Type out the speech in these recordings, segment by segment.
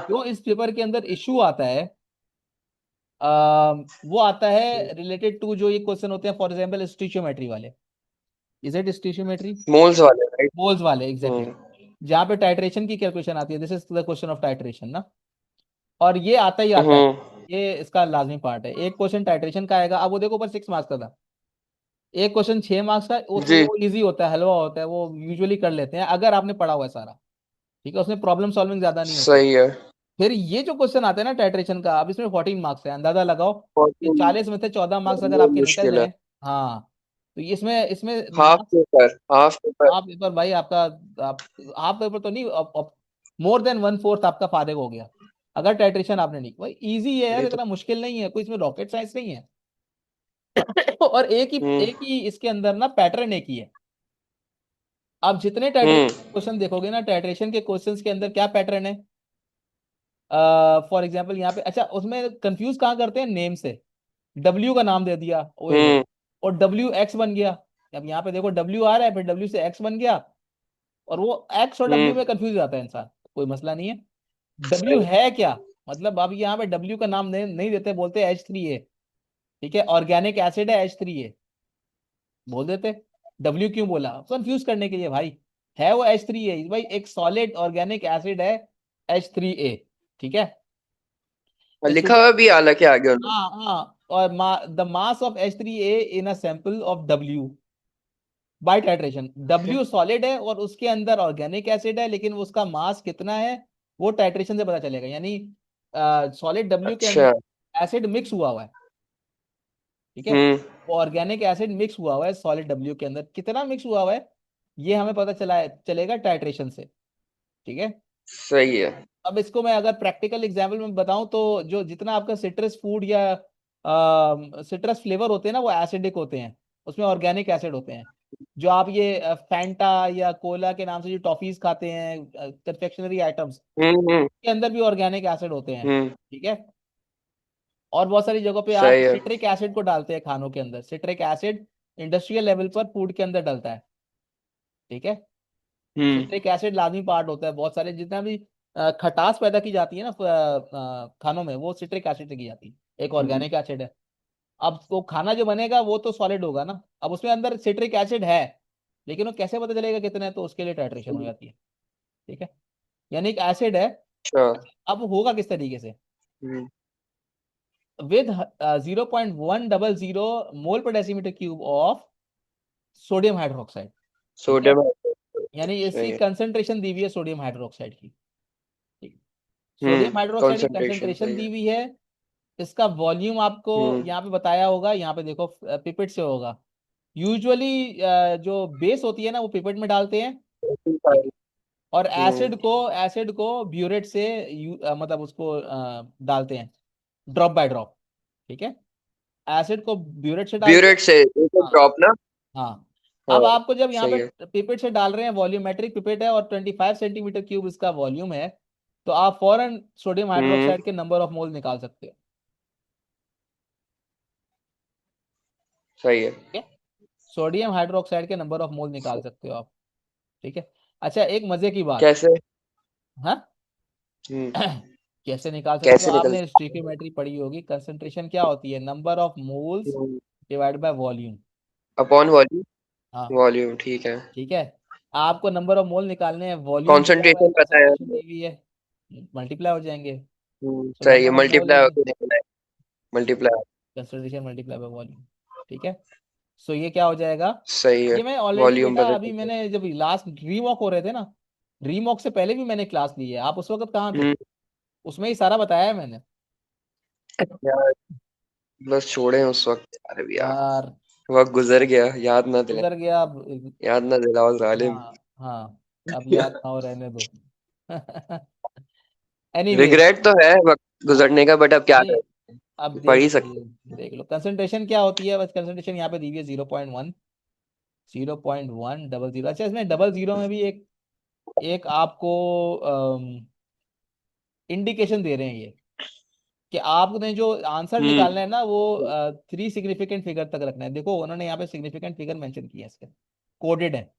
जो इस पेपर के अंदर इशू आता है वो आता है रिलेटेड टू जो ये क्वेश्चन होते हैं, फॉर एग्जांपल स्टीशियोमेट्री वाले। Is it stoichiometry? मोल्स वाले, राइट? मोल्स वाले, एग्जैक्टली। जहाँ पे टाइट्रेशन की कैलकुलेशन आती है, this is the question of titration ना। और ये आता ही आता है, ये इसका लाजमी पार्ट है। एक क्वेश्चन टाइट्रेशन का आएगा। अब वो देखो ऊपर 6 मार्क्स का था, एक क्वेश्चन 6 मार्क्स का, उसमें जी। वो इजी होता है, हलवा होता है, वो यूजुअली कर लेते हैं अगर आपने पढ़ा हुआ है सारा। ठीक है, उसमें प्रॉब्लम सॉल्विंग ज्यादा नहीं होती। सही है। फिर ये जो क्वेश्चन आते हैं ना टाइट्रेशन का, अब इसमें 14 मार्क्स है, अंदाजा लगाओ कि 40 में से 14 मार्क्स अगर ये आपके निकल मुश्किल है। जाए। हाँ, तो इसमें इसमें half marks, paper, half paper. Half paper भाई आपका, आप हाफ पेपर तो नहीं, मोर देन 1/4 आपका फायदे हो गया अगर टाइट्रेशन आपने नहीं। भाई इजी है यार, ये तो। इतना मुश्किल नहीं है, कोई इसमें रॉकेट साइंस नहीं है। और एक ही इसके अंदर ना पैटर्न एक ही है। आप जितने टाइट्रेशन हम्म। क्वेश्चन देखोगे ना, टाइट्रेशन के क्वेश्चंस के अंदर क्या पैटर्न है। फॉर एग्जाम्पल यहाँ पे, अच्छा उसमें कंफ्यूज कहाँ करते हैं, नेम से। डब्ल्यू का नाम दे दिया, ओए होए, हम्म। और डब्ल्यू एक्स बन गया। अब यहाँ पे देखो डब्ल्यू आ रहा है, फिर डब्ल्यू से एक्स बन गया, और वो एक्स और डब्ल्यू हम्म। में कंफ्यूज हो जाता है इंसान। कोई मसला नहीं है, डब्ल्यू सही। है क्या, मतलब अब यहाँ पे डब्ल्यू का नाम नहीं देते, बोलते H3A। ठीक है, ऑर्गेनिक एसिड है H3A बोल देते। डब्ल्यू क्यों बोला, कंफ्यूज करने के लिए भाई। है वो H3A भाई, एक सॉलिड ऑर्गेनिक एसिड है H3A। ठीक है, और इस, लिखा हुआ भी हालांकि आगे उन्होंने। हाँ हाँ, और the mass of H3A in a sample of W by titration. W solid है और उसके अंदर ऑर्गेनिक एसिड है, लेकिन उसका मास कितना है वो टाइट्रेशन से पता चलेगा। यानी सॉलिड डब्ल्यू के अच्छा। अंदर एसिड मिक्स हुआ हुआ है। ठीक है, हम्म। वो ऑर्गेनिक एसिड मिक्स हुआ हुआ है सॉलिड डब्ल्यू के अंदर, कितना मिक्स हुआ हुआ है ये हमें पता चलेगा टाइट्रेशन से। ठीक है, सही है। अब इसको मैं अगर प्रैक्टिकल एग्जाम्पल में बताऊं तो जो जितना आपका सिट्रस फूड या सिट्रस फ्लेवर होते हैं ना, वो एसिडिक होते हैं, उसमें ऑर्गेनिक एसिड होते हैं। जो आप ये फैंटा या कोला के नाम से जो टॉफीज खाते हैं, कन्फेक्शनरी आइटम्स, हम्म। के अंदर भी ऑर्गेनिक एसिड होते हैं। हम्म। ठीक है, और बहुत सारी जगहों पे आप सही है। सिट्रिक एसिड को डालते हैं खानों के अंदर। सिट्रिक एसिड इंडस्ट्रियल लेवल पर फूड के अंदर डलता है। ठीक है, हम्म। सिट्रिक एसिड लाजमी पार्ट होता है, बहुत सारे जितना भी खटास पैदा की जाती है ना खानों में, वो सिट्रिक एसिड से की जाती है, एक हम्म। ऑर्गेनिक एसिड है। अब वो खाना जो बनेगा वो तो सॉलिड होगा ना, अब उसमें अंदर सिट्रिक एसिड है, लेकिन वो कैसे पता चलेगा कितना है, तो उसके लिए टाइट्रेशन हो जाती है। ठीक है, यानी एक एसिड है। अच्छा। अब होगा किस तरीके से, हम्म। विद 0.100 मोल पर decimetre cube of sodium hydroxide. ठीक है, सोडियम। यानी इसकी सही है। कंसंट्रेशन दी हुई है सोडियम हाइड्रोक्साइड की। ठीक, सोडियम हाइड्रोक्साइड की कंसंट्रेशन कंसंट्रेशन सही दी है। हुई है। इसका वॉल्यूम आपको हम्म। यहाँ पे बताया होगा, यहाँ पे देखो पिपेट से होगा। यूजुअली जो बेस होती है ना वो पिपेट में डालते हैं। ठीक है, और हम्म। एसिड को ब्यूरेट से मतलब उसको डालते हैं ड्रॉप बाय ड्रॉप। ठीक है, एसिड को ब्यूरेट से डालते हैं। ब्यूरेट से एक हाँ ड्रॉप ना। हाँ। हाँ। अब आपको जब यहाँ सही है। पे पिपेट से डाल रहे हैं, वॉल्यूमेट्रिक पिपेट है और 25 सेंटीमीटर क्यूब इसका वॉल्यूम है, तो आप फौरन सोडियम हम्म। हाइड्रोक्साइड के नंबर ऑफ मोल निकाल सकते हो। सही है। ठीक है, सोडियम हाइड्रोक्साइड के नंबर ऑफ मोल निकाल सकते हो आप। ठीक है, अच्छा एक मजे की बात। कैसे? हाँ, हम्म। कैसे निकाल सकते हो, कैसे निकल? आपने स्टोइकियोमेट्री पढ़ी होगी, कंसंट्रेशन क्या होती है, number of moles divide by volume. Upon volume. हाँ, वॉल्यूम, ठीक है। ठीक है, आपको नंबर ऑफ मोल निकालने हैं, वॉल्यूम दिया हुआ है, कंसंट्रेशन पता है कंसंट्रेशन हमें। दी हुई है, मल्टीप्लाई हो जाएंगे। सो सही है, number of mole multiply is होके निकला है। Multiply. Concentration multiply by volume. ठीक है, सो ये क्या हो जाएगा, सही है। ये मैं ऑलरेडी वॉल्यूम बेटा पता अभी चल गया। मैंने जब लास्ट रीवॉक हो रहे थे ना, रीवॉक से पहले भी मैंने क्लास ली है, आप उस वक्त कहाँ थे, हम्म। उसमें ही सारा बताया है मैंने। यार, बस छोड़े उस वक्त यार, अभी यार। यार वक्त गुजर गया, याद ना दिला। गुजर गया याद ना दिलाओ जालिम। हाँ हाँ, अब याद ना हो, रहने दो। एनीवेज, रिग्रेट तो है वक्त गुजरने का, बट अब क्या नहीं, करें। अब पढ़ देख ही लो सकते ये, देख लो कंसंट्रेशन क्या होती है, बस कंसंट्रेशन यहाँ पे दी हुई है 0.1, 0.100। अच्छा, इसमें डबल जीरो में भी एक एक आपको इंडिकेशन दे रहे हैं ये, कि आपने जो आंसर हैं। निकालना है ना वो 3 सिग्निफिकेंट फिगर तक रखना है। देखो उन्होंने यहाँ पे सिग्निफिकेंट फिगर मेंशन किया है, इसके कोडेड है,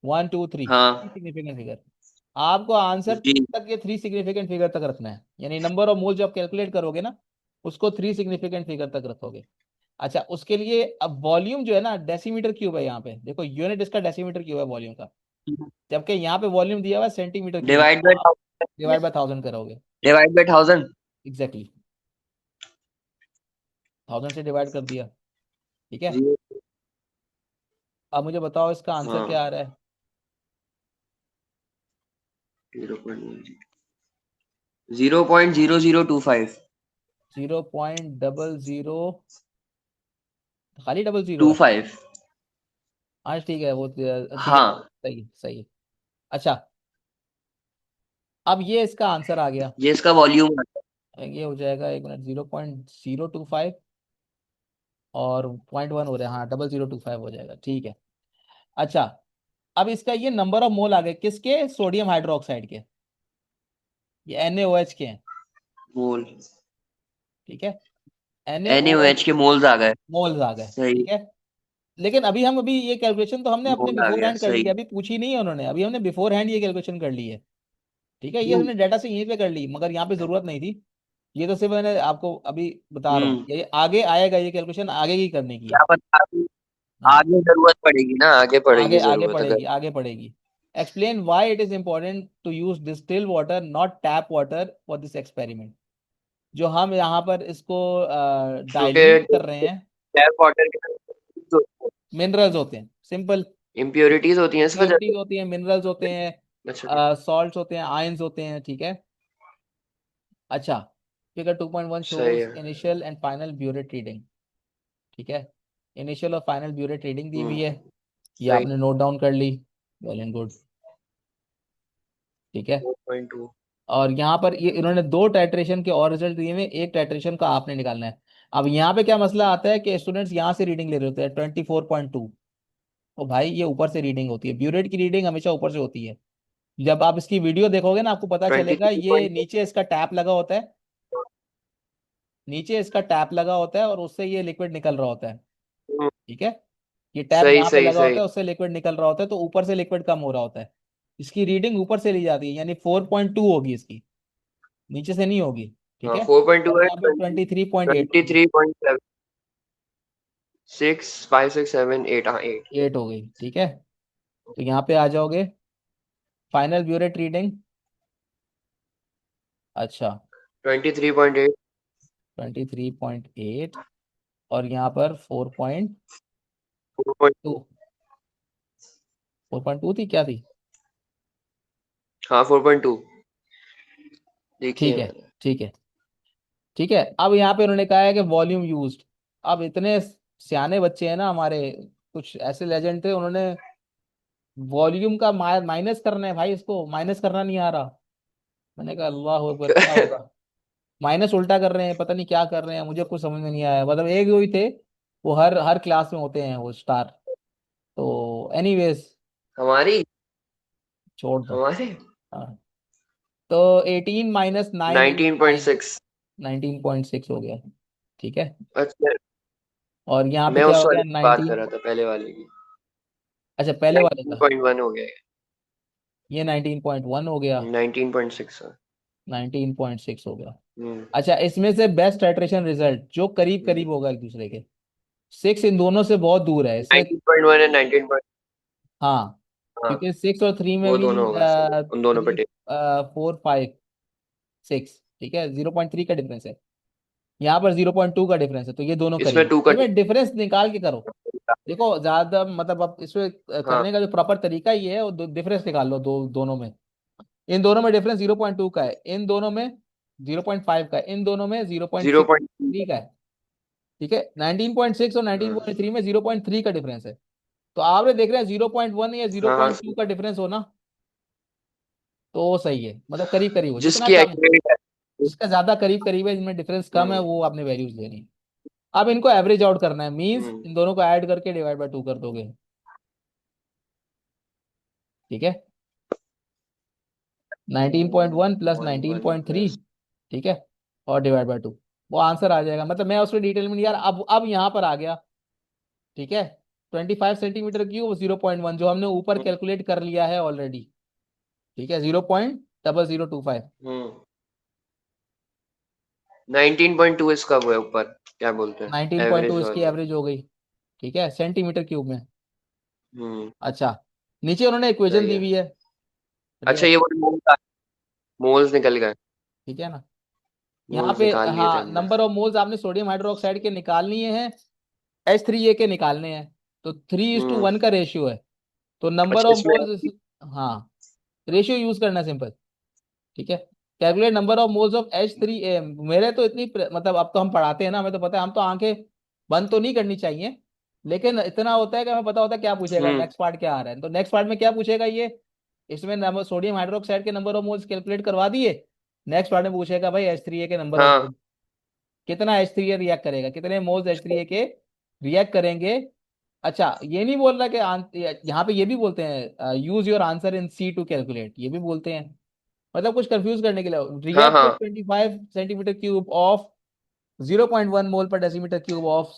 1 2 3 हाँ। Significant figure. आपको आंसर जी। तक ये थ्री सिग्निफिकेंट फिगर तक रखना है, यानी नंबर ऑफ मोल जो आप कैलकुलेट करोगे ना, उसको थ्री सिग्निफिकेंट फिगर तक रखोगे। अच्छा, उसके लिए अब वॉल्यूम जो है ना डेसीमीटर क्यूब है, यहाँ पे देखो यूनिट इसका डेसीमीटर क्यूब है वॉल्यूम का, जबकि यहाँ पे वॉल्यूम दिया हुआ है सेंटीमीटर क्यूब में, डिवाइड तो बाय आप डिवाइड बाय 1000 करोगे। Divide by 1000। एग्जैक्टली, 1000 से डिवाइड कर दिया। ठीक है, जीरो। अब मुझे बताओ इसका आंसर हाँ। क्या आ रहा है। 0.0025। 0.00, खाली डबल जीरो टू है। फाइव हाँ ठीक है, वो ठीक है, हाँ, सही सही है। अच्छा, अब ये इसका आंसर आ गया। ये इसका वॉल्यूम आता ये हो जाएगा, एक मिनट, 0.025 और 0.1 हो रहा है, हाँ 0025 हो जाएगा, ठीक है। अच्छा, अब इसका ये नंबर ऑफ मोल आ गए किसके, सोडियम हाइड्रोक्साइड के, ये NaOH के हैं। है। मोल। ठीक है, NaOH NaOH के मोल्स आ गए। मोल्स आ गए, सही। ठीक है। लेकिन अभी ये कैलकुलेशन तो हमने अपने मोल आ बिफोर गया, हैंड कर ली सही। है, अभी पूछी नहीं है उन्होंने, अभी हमने बिफोर हैंड ये कैलकुलेशन कर ली है। ठीक है, ये हमने डाटा से यहीं पे कर ली, मगर यहाँ पे जरूरत नहीं थी। ये तो सिर्फ मैंने आपको अभी बता रहा हूँ, हम्म। ये आगे आएगा, ये कैलकुलेशन आगे की करने की है। क्या पता हाँ, आगे जरूरत पड़ेगी ना, आगे आगे पड़ेगी आगे जरूरत अगर। पड़ेगी, आगे पड़ेगी। Explain why it is important to use distil water not tap water for this experiment. जो हम यहाँ पर इसको क्योंकि डाइल्यूट कर रहे हैं, टैप वाटर के मिनरल्स होते हैं, सिंपल। इम्प्योरिटीज होती हैं इस वजह इम्प्योरिटीज से। होती हैं, मिनरल्स होते अच्छा। हैं, सॉल्ट्स होते हैं, आयंस होते हैं, ठीक है। अच्छा, फिगर 2.1 सही शोज है। Initial and final burette reading. ठीक है, इनिशियल और फाइनल ब्यूरेट रीडिंग दी हुई है, ये सही। आपने नोट डाउन कर ली, वेल एंड गुड। ठीक है, 4.2। और यहाँ पर ये इन्होंने दो टाइट्रेशन के और रिजल्ट दिए हुए हैं, एक टाइट्रेशन का आपने निकालना है। अब यहाँ पे क्या मसला आता है कि स्टूडेंट्स यहाँ से रीडिंग ले रहे होते हैं 24.2, तो भाई ये ऊपर से रीडिंग होती है, ब्यूरेट की रीडिंग हमेशा ऊपर से होती है। जब आप इसकी वीडियो देखोगे ना, आपको पता ट्वेंटी चलेगा, थ्री ये पॉइंट नीचे इसका टैप लगा होता है, नीचे इसका टैप लगा होता है और उससे ये लिक्विड निकल रहा होता है। ठीक है, ये टैप सही यहाँ पे सही लगा होता सही। है, उससे लिक्विड निकल रहा होता है, तो ऊपर से लिक्विड कम हो रहा होता है, इसकी रीडिंग ऊपर से ली जाती है, यानी 4.2 होगी इसकी, नीचे से नहीं होगी। ठीक हाँ, है, 4.2 और है। यहाँ पे 23.8 ट्वेंटी होगी, थ्री पॉइंट सेवन 6 5 6 7 8। हाँ, 8। 8 हो गई। ठीक है, तो यहाँ पे आ जाओगे, फाइनल ब्यूरेट रीडिंग। अच्छा, 23.8। 23.8, और यहाँ पर 4.2, 4.2। 4.2 थी क्या थी। हाँ, 4.2 देखी ठीक है है, मैंने। ठीक है, ठीक है। अब यहाँ पे उन्होंने कहा है कि वॉल्यूम यूज्ड। अब इतने सियाने बच्चे हैं ना हमारे, कुछ ऐसे लेजेंड थे, उन्होंने वॉल्यूम का माइनस करना है भाई, इसको माइनस करना नहीं आ रहा। मैंने कहा अल्लाह अकबर, क्या होगा, माइनस उल्टा कर रहे हैं, पता नहीं क्या कर रहे हैं, मुझे कुछ समझ में नहीं आया। मतलब एक दो ही थे, वो हर हर क्लास में होते हैं वो स्टार। तो एनीवेज, हमारी छोड़ दो। हमारे हाँ, तो 18 - 9 इंटू 9, 19.6। 19.6 हो गया। ठीक है, अच्छा, और यहाँ पे मैं क्या उस हो वाले गया, की बात कर 19। रहा था, पहले वाले की। अच्छा, पहले वाले का, 19.1 हो गया। ये 19.1 हो गया, 19.6। 19.6 हो गया। हम्म। अच्छा, इसमें से बेस्ट टाइट्रेशन रिजल्ट जो करीब करीब होगा एक दूसरे के, 6 इन दोनों से बहुत दूर है इससे। 19.1 है 19 पॉइंट। हाँ, हाँ, क्योंकि 6 और 3 में वो भी दोनों होगा, सही है, उन दोनों पे 3, 4, 5, 6, ठीक है, 0.3 का डिफरेंस है, यहाँ पर 0.2 का डिफरेंस है, तो ये दोनों इसमें करीब, 2 का इसमें डिफरेंस निकाल के करो। देखो ज्यादा मतलब, अब इसमें हाँ। करने का जो प्रॉपर तरीका ये है, वो डिफरेंस निकाल लो दोनों में। इन दोनों में डिफरेंस 0.2 का है, इन दोनों में 0.5 का है, इन दोनों में zero point zero six point three का है। ठीक है, 19.6 और हाँ 19.3 में 0.3 का डिफरेंस है। तो आपने देख रहे हैं 0.1 या जीरो हाँ हाँ, पॉइंट टू का डिफरेंस होना, तो सही है, मतलब करीब करीब हो, जितना जिसकी कम, एक्यूरेट है। जिसका ज्यादा करीब करीब है, जिनमें डिफरेंस कम है, हम्म। वो आपने वैल्यूज लेनी। अब इनको एवरेज आउट करना है, मींस हम्म। इन दोनों को ऐड करके डिवाइड बाय 2 कर दोगे। ठीक है, 19.1 प्लस 1 19.3, प्लस। ठीक है, और डिवाइड बाय 2, वो आंसर आ जाएगा। मतलब मैं उसको डिटेल में नहीं यार, अब यहाँ पर आ गया। ठीक है, 25 सेंटीमीटर क्यूब 0.1, जो हमने ऊपर कैलकुलेट कर लिया है ऑलरेडी। ठीक है, 0.0025। 19.2 इसका वो है ऊपर, क्या बोलते हैं, 19.2 एवरेज इसकी वाली। एवरेज हो गई। ठीक है, सेंटीमीटर क्यूब में। हम्म। अच्छा, नीचे उन्होंने इक्वेशन सही दी है। हुई है। अच्छा, बढ़िया। ये वो मोल्स निकल गए। ठीक है ना। यहाँ मोल्स पे निकाल लिए थे हाँ, हमने। नंबर ऑफ मोल्स आपने सोडियम हाइड्रोक्साइड के निकालनी है, H3A के निकालने हैं। तो 3:1 का रेशियो है। तो नंबर अच्छा ऑफ इसमें। मोल्स, हाँ, रेशियो यूज करना सिंपल। ठीक है, calculate number of moles of H3A। मेरे तो इतनी मतलब अब तो हम पढ़ाते हैं ना, हमें तो पता है, हम तो आंखें बंद तो नहीं करनी चाहिए, लेकिन इतना होता है कि हमें पता होता है क्या पूछेगा, हम्म। नेक्स्ट पार्ट क्या आ रहा है। तो नेक्स्ट पार्ट में क्या पूछेगा ये, इसमें नंबर सोडियम हाइड्रोक्साइड के नंबर ऑफ मोल्स कैलकुलेट करवा दिए। नेक्स्ट पार्ट में पूछेगा भाई H3A के नंबर ऑफ हाँ। मोल्स, कितना H3A रिएक्ट करेगा, कितने मोल्स H3A के रिएक्ट करेंगे। अच्छा, ये नहीं बोल रहा कि यहाँ पे ये भी बोलते हैं use your answer in C to calculate, ये भी बोलते हैं। मतलब कुछ कंफ्यूज करने के लिए, हाँ। रिएक्ट हाँ, विद 25 सेंटीमीटर क्यूब ऑफ 0.1 मोल पर decimetre cube of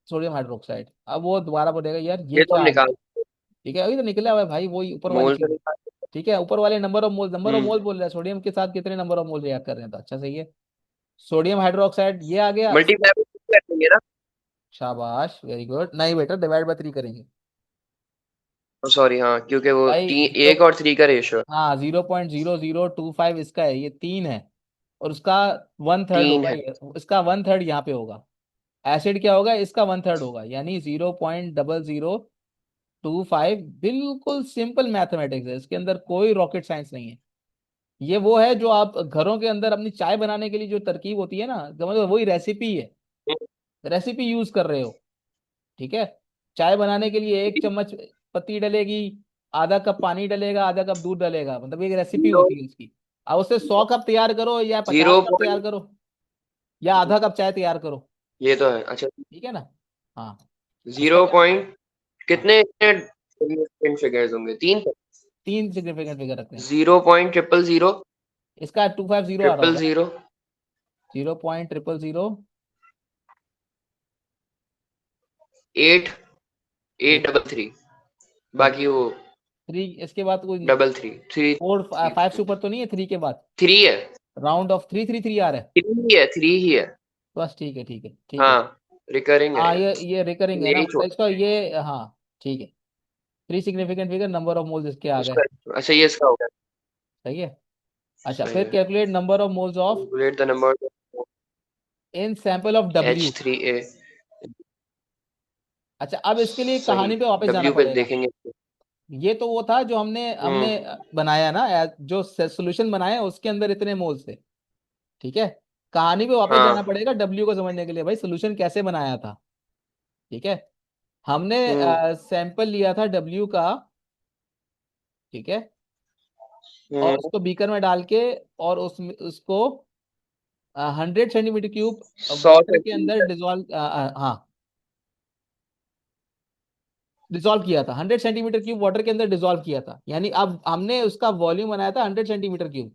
sodium hydroxide. अब वो दोबारा बोलेगा यार ये ये तो हम क्या आ गया। निकाल। ठीक है, अभी तो निकला हुआ है भाई, वही ऊपर वाली मोल तो चीज। निकाल। ठीक है, ऊपर वाले नंबर ऑफ मोल हम्म। बोल रहा है, सोडियम के साथ कितने नंबर ऑफ मोल रिएक्ट कर रहे हैं, तो अच्छा सही है। सोडियम हाइड्रोक्साइड ये आ गया। मल्टीप्लाई कर देंगे ना। शाबाश, वेरी गुड। नहीं बेटा, डिवाइड बाय 3 करेंगे सॉरी, हाँ, क्योंकि वो भाई। जीरो, एक और 3 का रेशियो है। हाँ, 0.0025 इसका है, ये 3 है। और उसका 1/3 3 होगा है। ये, इसका 1/3 यहाँ पे होगा। एसिड क्या होगा, इसका 1/3 होगा, यानी 0.0025। बिल्कुल सिंपल मैथमेटिक्स है, इसके अंदर कोई रॉकेट साइंस नहीं है। ये वो है जो आप घरों के अंदर अपनी चाय बनाने के लिए जो तरकीब होती है ना, मतलब वही रेसिपी है, रेसिपी यूज कर रहे हो। ठीक है, चाय बनाने के लिए 1 चम्मच पत्ती डलेगी, आधा कप पानी डलेगा, आधा कप दूध डलेगा, मतलब एक रेसिपी जीरो। होती है उसकी। अब उससे 100 कप तैयार करो या पचास जीरो कप तैयार पॉइंट। करो या आधा कप चाय तैयार करो। ये तो है। अच्छा। ठीक है ना। हाँ, इसका जीरो क्या। पॉइंट। हाँ, कितने सिग्निफिकेंट फिगर्स होंगे, 3? 3 सिग्निफिकेंट फिगर रखते हैं। 0.000। इसका 250 आ रहा ट्रिपल होगा ना। जीरो। 0.000। 8। एट ठीक है, डबल थ्री। डबल बाकी वो 3, इसके बाद कोई डबल थ्री थ्री। 4 5 से ऊपर तो नहीं है 3 के बाद। 3 है। राउंड ऑफ 3 3 3 आ रहा है। 3 ही है, 3 ही है। बस ठीक है, ठीक है, ठीक है। हाँ, रिकरिंग है हाँ, ये। ये रिकरिंग है ना, यही मतलब छोड़। इसका ये, हाँ, ठीक है। 3 significant figure, number of moles इसके आ गए। उसका। अच्छा, ये इसका हो गया। सही है। अच्छा, सही फिर है। Calculate number of moles of calculate the number in sample of H W. Three A अच्छा, अब इसके लिए सही। कहानी पे वापस जाना डब्ल्यू पे पड़ेगा। देखेंगे। ये तो वो था जो हमने हमने हम्म। बनाया ना, जो सोल्यूशन बनाया उसके अंदर इतने मोल्स थे। ठीक है, कहानी पे वापस जाना हाँ। पड़ेगा डब्ल्यू को समझने के लिए, भाई सोल्यूशन कैसे बनाया था। ठीक है, हमने हम्म। सैंपल लिया था डब्ल्यू का। ठीक है, और हम्म। उसको बीकर में डाल के, और उसमें उसको 100 सेंटीमीटर क्यूब 100 वाटर के अंदर सेंटीमीटर। डिजोल्व, हाँ, डिजोल्व किया था। 100 सेंटीमीटर क्यूब वाटर के अंदर डिजोल्व किया था, यानी अब हमने उसका वॉल्यूम बनाया था 100 सेंटीमीटर क्यूब।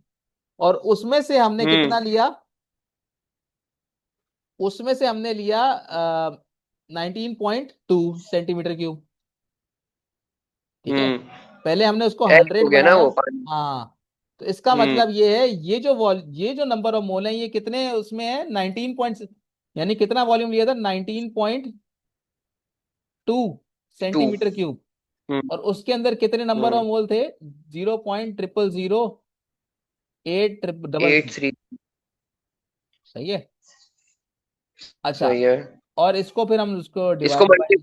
और उसमें से हमने हम्म। कितना लिया, उसमें से हमने लिया 19.2 सेंटीमीटर क्यूब। ठीक है, हम्म। पहले हमने उसको एच हो 100 गया ना बनाया। वो पानी। हाँ, तो इसका हम्म। मतलब ये है, ये जो नंबर ऑफ मोल है, ये कितने उसमें है, 19 पॉइंट, यानी कितना वॉल्यूम लिया था, 19.2 सेंटीमीटर क्यूब। हम्म। और उसके अंदर कितने नंबर ऑफ हम्म। मोल थे, 0.000833। 83। सही है। अच्छा, सही है। और इसको फिर हम उसको इसको multi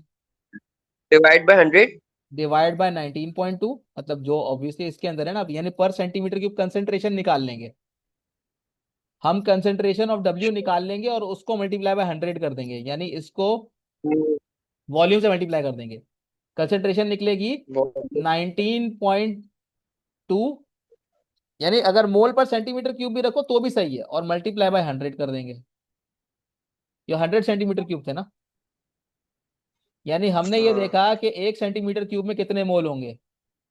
divide by 100। Divide by 19.2, मतलब जो ऑब्वियसली इसके अंदर है ना, यानी पर सेंटीमीटर क्यूब कंसेंट्रेशन निकाल लेंगे। हम कंसेंट्रेशन ऑफ डब्ल्यू निकाल लेंगे और उसको मल्टीप्लाई बाय 100 कर देंगे, यानी इसको वॉल्यूम से मल्टीप्लाई कर देंगे। कंसेंट्रेशन निकलेगी 19.2, यानी अगर मोल पर सेंटीमीटर क्यूब भी रखो तो भी सही है, और मल्टीप्लाई बाय 100 कर देंगे। ये 100 सेंटीमीटर क्यूब थे ना, यानी हमने ये हाँ। देखा कि 1 सेंटीमीटर क्यूब में कितने मोल होंगे।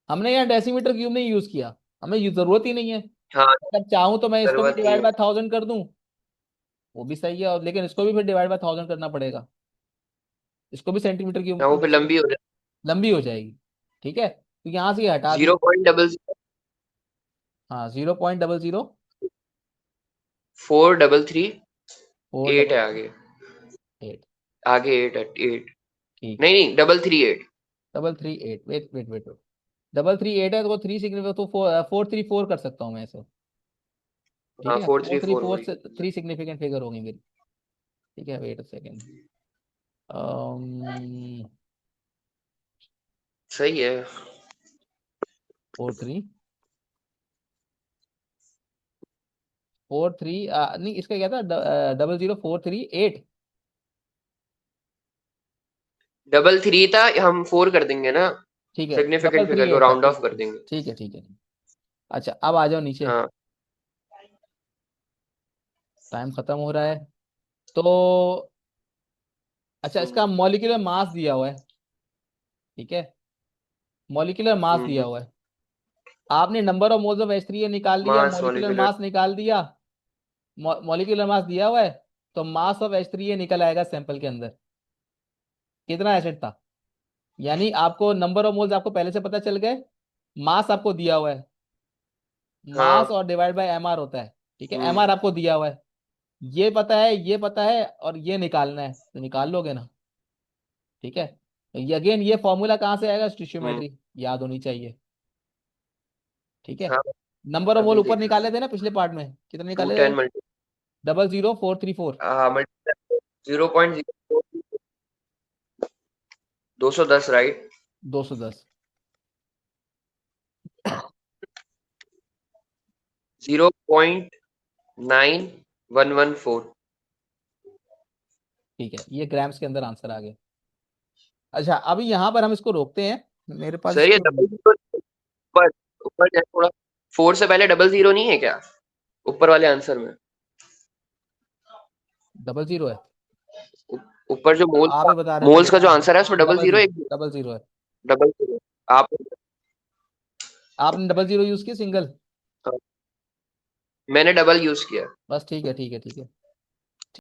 हमने यहाँ डेसीमीटर क्यूब नहीं यूज किया, हमें जरूरत ही नहीं है। हाँ, अगर चाहूं तो मैं इसको भी जरूरत नहीं डिवाइड है। बाय 1000 कर दूं, वो भी सही है, और लेकिन इसको भी फिर डिवाइड बाय 1000 करना पड़ेगा, इसको भी सेंटीमीटर हाँ, वो क्यूब फिर लंबी हो जाए। लंबी हो जाएगी। ठीक है, तो यहां से ये हटा दिया। 0.00। हाँ 0.00 433 4 8 है आगे, 8। आगे 8 है, 8 ठीक है, नहीं नहीं 338। 338, वेट, 338 है तो 3 सिग्निफिकेंट, तो 434 कर सकता हूँ मैं ऐसे। ठीक हाँ है, four four three three four four वही। से 3 सिग्निफिकेंट फिगर होगी मेरी। ठीक है, वेट अ सेकेंड। सही है। 4343, नहीं इसका क्या था, 00438। 333 था, हम 4 कर देंगे ना, ठीक है, सिग्निफिकेंट डबल थ्री फिगर को एट था, राउंड ठीक ऑफ है कर ठीक देंगे। ठीक है ठीक है। अच्छा, अब आ जाओ नीचे। हाँ। टाइम खत्म हो रहा है तो। अच्छा, इसका मॉलिक्यूलर मास दिया हुआ है। ठीक है, मॉलिक्यूलर मास दिया हम्म। हुआ है। आपने number of moles of H3 निकाल लिया, मास मॉलिक्यूलर मॉलिक्यूलर। मास निकाल दिया। मॉलिक्यूलर मास दिया हुआ है, तो मास ऑफ H3 निकल आएगा सैंपल के अंदर। कितना एसिड था, यानी आपको नंबर ऑफ मोल्स आपको पहले से पता चल गए, मास आपको दिया हुआ है, मास हाँ। और डिवाइड बाय एमआर होता है। ठीक है, हम्म। एमआर आपको दिया हुआ है, ये पता है, ये पता है, और ये निकालना है, तो निकाल लोगे ना। ठीक है, तो ये अगेन ये फॉर्मूला कहाँ से आएगा, हम्म। स्टिशियोमेट्री याद होनी चाहिए। ठीक है, हाँ नंबर ऑफ मोल अभी ऊपर देखा। निकाले थे ना पिछले पार्ट में, कितने टू निकाले थे। Ten multi 00434। हाँ मल्टी 0.0, 210 राइट। 210। 0.9114। ठीक है, ये ग्राम्स के अंदर आंसर आ गया। अच्छा, अभी यहाँ पर हम इसको रोकते हैं, मेरे पास सही है। इसको। 00 ऊपर, ऊपर जाए थोड़ा। 4 से पहले 00 नहीं है क्या ऊपर वाले आंसर में? 00 है। ऊपर जो आप ही बता रहे थे मोल्स का बेटा, जो आंसर है उसमें डबल डबल जीरो जीरो एक 00 है। 00। आप आपने 00 यूज किया, सिंगल। मैंने डबल यूज किया। बस ठीक है ठीक है ठीक है।